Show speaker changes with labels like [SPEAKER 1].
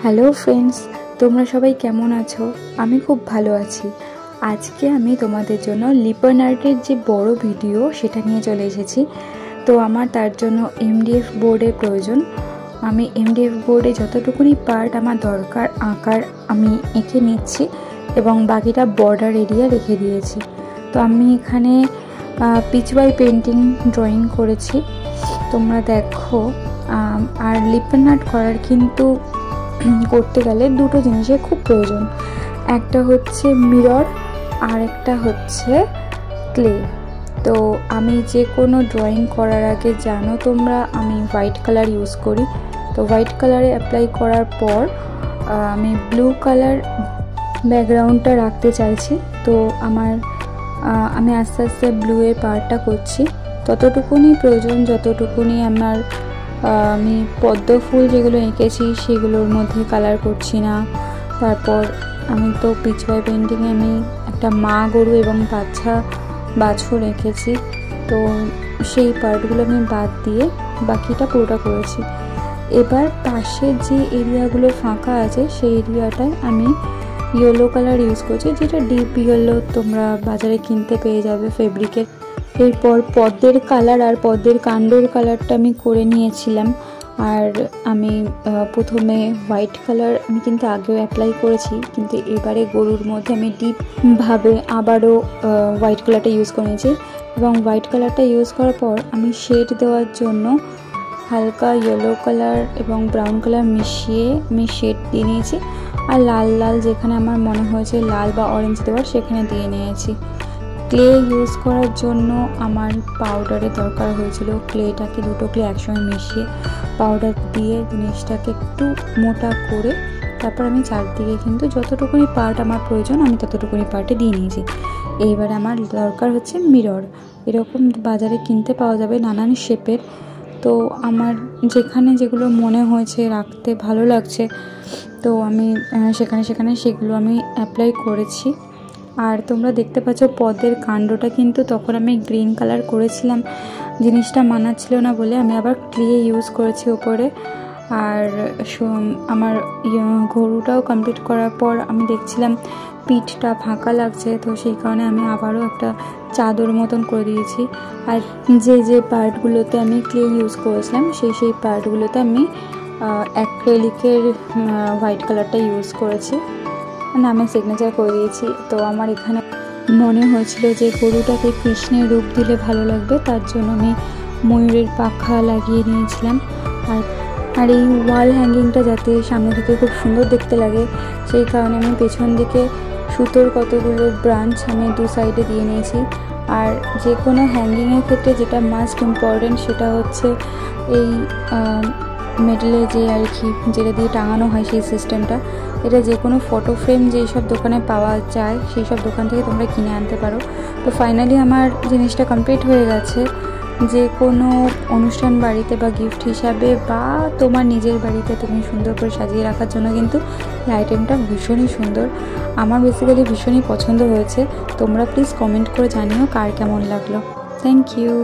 [SPEAKER 1] Hello friends, তোমরা সবাই কেমন আছো? আমি খুব ভালো আছি। আজকে আমি তোমাদের জন্য লিপান আর্টের যে বড় ভিডিও সেটা নিয়ে চলে এসেছি। তো আমার তার জন্য এমডিএফ বোর্ডের প্রয়োজন। আমি এমডিএফ বোর্ডে যতটুকুনি পার্ট আমার দরকার আঁকার আমি এঁকে নিচ্ছি এবং বাকিটা বর্ডার এরিয়া রেখে দিয়েছি। তো আমি এখানে পিচওয়াই পেন্টিং ড্রয়িং করেছি, তোমরা দেখো। আর লিপান আর্ট করার কিন্তু করতে গেলে দুটো জিনিসের খুব প্রয়োজন। একটা হচ্ছে মিরর আর একটা হচ্ছে ক্লে। তো আমি যে কোনো ড্রয়িং করার আগে জানো তোমরা আমি হোয়াইট কালার ইউজ করি। তো হোয়াইট কালারে অ্যাপ্লাই করার পর আমি ব্লু কালার ব্যাকগ্রাউন্ডটা রাখতে চাইছি। তো আমি আস্তে আস্তে ব্লু এর পার্টটা করছি। ততটুকুনি প্রয়োজন যতটুকুনি আমি পদ্ম ফুল যেগুলো এঁকেছি সেগুলোর মধ্যে কালার করছি না। তারপর আমি তো পিচওয়াই পেন্টিংয়ে আমি একটা মা গরু এবং বাছুর এঁকেছি। তো সেই পার্টগুলো আমি বাদ দিয়ে বাকিটা পুরোটা করেছি। এবার পাশের যে এরিয়াগুলো ফাঁকা আছে সেই এরিয়াটায় আমি ইয়েলো কালার ইউজ করছি, যেটা ডিপ ইয়েলো তোমরা বাজারে কিনতে পেয়ে যাবে ফেব্রিকের। এরপর পদ্মের কালার আর পদ্মের কাণ্ডর কালারটা আমি করে নিয়েছিলাম। আর আমি প্রথমে হোয়াইট কালার আমি কিন্তু আগেও অ্যাপ্লাই করেছি, কিন্তু এবারে গরুর মধ্যে আমি ডিপভাবে আবারও হোয়াইট কালারটা ইউজ করে নিয়েছি। এবং হোয়াইট কালারটা ইউজ করার পর আমি শেড দেওয়ার জন্য হালকা ইয়েলো কালার এবং ব্রাউন কালার মিশিয়ে আমি শেড দিয়ে নিয়েছি। আর লাল লাল যেখানে আমার মনে হয়েছে লাল বা অরেঞ্জ দেওয়ার সেখানে দিয়ে নিয়েছি। ক্লে ইউজ করার জন্য আমার পাউডারের দরকার হয়েছিল। ক্লেটাকে দুটো ক্লে একসঙ্গে মিশিয়ে পাউডার দিয়ে জিনিসটাকে একটু মোটা করে তারপর আমি চারদিকে কিন্তু যতটুকুনি পার্ট আমার প্রয়োজন আমি ততটুকুনি পার্টে দিয়ে নিয়েছি। এইবার আমার দরকার হচ্ছে মিরর। এরকম বাজারে কিনতে পাওয়া যাবে নানান শেপের। তো আমার যেখানে যেগুলো মনে হয়েছে রাখতে ভালো লাগছে, তো আমি সেখানে সেগুলো আমি অ্যাপ্লাই করেছি। আর তোমরা দেখতে পাচ্ছ পদ্মের কাণ্ডটা কিন্তু তখন আমি গ্রিন কালার করেছিলাম, জিনিসটা মানাচ্ছিল না বলে আমি আবার ক্লে ইউজ করেছি ওপরে। আর আমার গরুটাও কমপ্লিট করার পর আমি দেখছিলাম পিঠটা ফাঁকা লাগছে, তো সেই কারণে আমি আবারও একটা চাদর মতন করে দিয়েছি। আর যে পার্টগুলোতে আমি ক্লে ইউজ করেছিলাম সেই পার্টগুলোতে আমি অ্যাক্রিলিকের হোয়াইট কালারটা ইউজ করেছি, আমি সিগনেচার করে দিয়েছি। তো আমার এখানে মনে হয়েছিল যে গরুটাকে কৃষ্ণের রূপ দিলে ভালো লাগবে, তার জন্য আমি ময়ূরের পাখা লাগিয়ে নিয়েছিলাম। আর এই ওয়াল হ্যাঙ্গিংটা যাতে সামনে থেকে খুব সুন্দর দেখতে লাগে সেই কারণে আমি পেছন দিকে সুতোর কতগুলো ব্রাঞ্চ আমি দু সাইডে দিয়ে নিয়েছি। আর যে কোনো হ্যাঙ্গিংয়ের ক্ষেত্রে যেটা মাস্ট ইম্পর্টেন্ট সেটা হচ্ছে এই মেডেলে যে আর কি যেটা দিয়ে টাঙানো হয় সেই সিস্টেমটা। এটা যে কোনো ফটো ফ্রেম যেই সব দোকানে পাওয়া যায় সেই সব দোকান থেকে তোমরা কিনে আনতে পারো। তো ফাইনালি আমার জিনিসটা কমপ্লিট হয়ে গেছে। যে কোনো অনুষ্ঠান বাড়িতে বা গিফট হিসাবে বা তোমার নিজের বাড়িতে তুমি সুন্দর করে সাজিয়ে রাখার জন্য কিন্তু এই আইটেমটা ভীষণই সুন্দর। আমার বেসিক্যালি ভীষণই পছন্দ হয়েছে। তোমরা প্লিজ কমেন্ট করে জানিও কার কেমন লাগলো। Thank you.